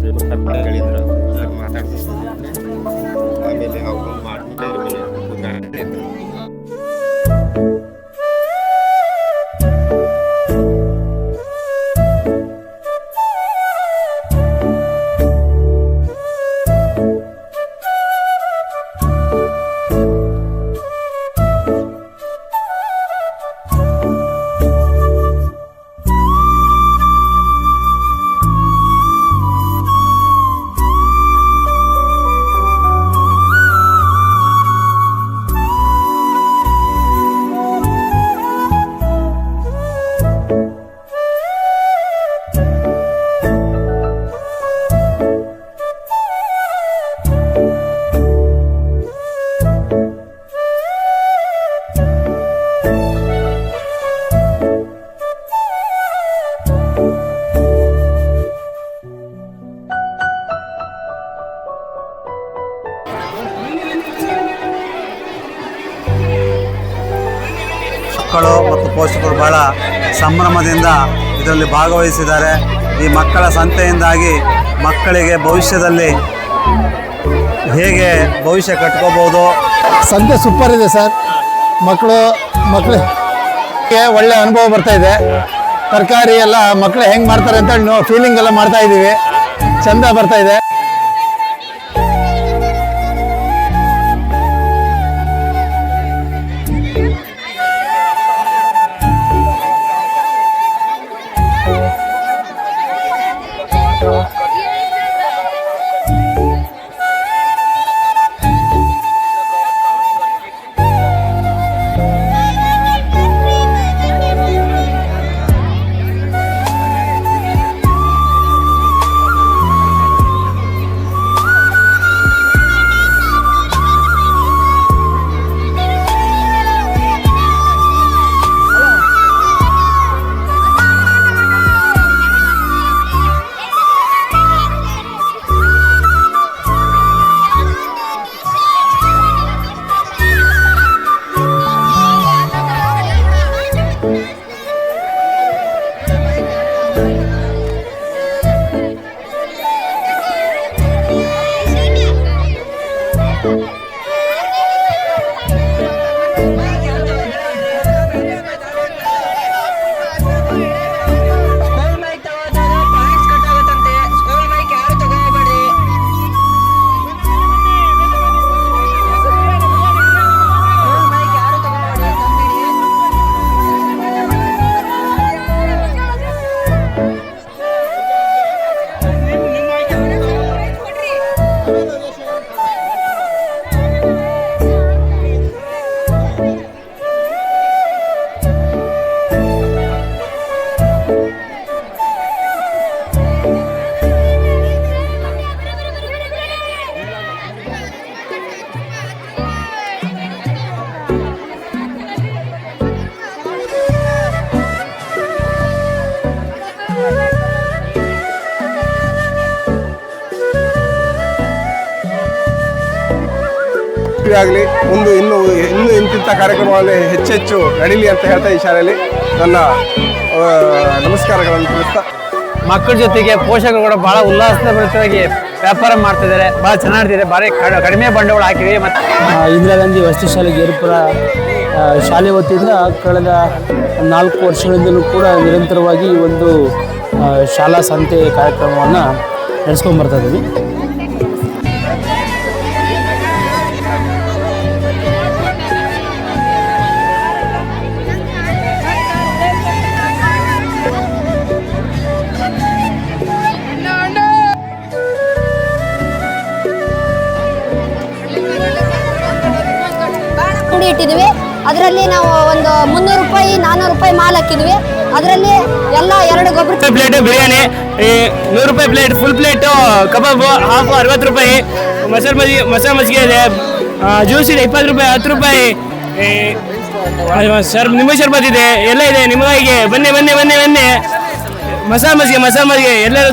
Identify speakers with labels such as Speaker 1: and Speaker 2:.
Speaker 1: ಹೇಳಿದ್ರು ಮಾತಾಡ್ತಿದ್ರು. ಆಮೇಲೆ ಅವ್ರು ಮಾಡ್ತಾ ಇದ್ರು.
Speaker 2: ಮಕ್ಕಳು ಮತ್ತು ಪೋಷಕರು ಬಹಳ ಸಂಭ್ರಮದಿಂದ ಇದರಲ್ಲಿ ಭಾಗವಹಿಸಿದ್ದಾರೆ. ಈ ಮಕ್ಕಳ ಸಂತೆಯಿಂದಾಗಿ ಮಕ್ಕಳಿಗೆ ಭವಿಷ್ಯದಲ್ಲಿ ಹೇಗೆ ಭವಿಷ್ಯ ಕಟ್ಕೋಬೋದು.
Speaker 3: ಸಂತೆ ಸೂಪರ್ ಇದೆ ಸರ್. ಮಕ್ಕಳಿಗೆ ಒಳ್ಳೆ ಅನುಭವ ಬರ್ತಾ ಇದೆ. ತರಕಾರಿ ಎಲ್ಲ ಮಕ್ಕಳು ಹೆಂಗೆ ಮಾಡ್ತಾರೆ ಅಂತ ಫೀಲಿಂಗ್ ಎಲ್ಲ ಮಾಡ್ತಾ ಇದ್ದೀವಿ. ಚಂದ ಬರ್ತಾ ಇದೆ.
Speaker 4: ಆಗಲಿ ಇನ್ನೂ ಇಂತಿಂಥ ಕಾರ್ಯಕ್ರಮಗಳಲ್ಲಿ ಹೆಚ್ಚೆಚ್ಚು ನಡೀಲಿ ಅಂತ ಹೇಳ್ತಾ ಈ ಶಾಲೆಯಲ್ಲಿ ನನ್ನ ನಮಸ್ಕಾರಗಳನ್ನು ತಿಳಿಸ್ತಾ,
Speaker 3: ಮಕ್ಕಳ ಜೊತೆಗೆ ಪೋಷಕರು ಕೂಡ ಭಾಳ ಉಲ್ಲಾಸಭರಿತವಾಗಿ ವ್ಯಾಪಾರ ಮಾಡ್ತಿದ್ದಾರೆ. ಭಾಳ ಚೆನ್ನಾಗಿರ್ತಿದೆ. ಭಾರಿ ಕಡಿಮೆ ಬಂಡವಾಳ ಹಾಕಿದೆ. ಮತ್ತು
Speaker 5: ಇಂದಿರಾ ಗಾಂಧಿ ವಸತಿ ಶಾಲೆ ಗೇರುಪುರ ಶಾಲೆ ವತಿಯಿಂದ ಕಳೆದ 4 ವರ್ಷಗಳಿಂದಲೂ ಕೂಡ ನಿರಂತರವಾಗಿ ಒಂದು ಶಾಲಾ ಸಂತೆ ಕಾರ್ಯಕ್ರಮವನ್ನು ನಡೆಸ್ಕೊಂಡ್ಬರ್ತಾ ಇದ್ದೀವಿ.
Speaker 6: ಇಟ್ಟಿದ್ವಿ. ಅದರಲ್ಲಿ ನಾವು ಒಂದು 300 ರೂಪಾಯಿ 400 ರೂಪಾಯಿ ಮಾಲ್ ಹಾಕಿದ್ವಿ. ಅದರಲ್ಲಿ ಎಲ್ಲ 2 ಗೊಬ್ಬರ
Speaker 7: ಪ್ಲೇಟ್ ಬಿರಿಯಾನಿ 100 ರೂಪಾಯಿ ಪ್ಲೇಟ್, ಫುಲ್ ಪ್ಲೇಟು ಕಬಾಬು ಹಾಫ್ 60 ರೂಪಾಯಿ, ಮಸಾಲೆ ಮಜ್ಜಿಗೆ ಇದೆ, ಜ್ಯೂಸ್ ಇದೆ 20 ರೂಪಾಯಿ, 10 ರೂಪಾಯಿ, ನಿಂಬೆ ಶರ್ಬತ್ ಇದೆ, ಎಲ್ಲ ಇದೆ. ನಿಮಗಾಗಿ ಬನ್ನಿ ಬನ್ನಿ ಬನ್ನಿ ಬನ್ನಿ. ಮಸಾಲೆ ಮಜ್ಜಿಗೆ ಎಲ್ಲರೂ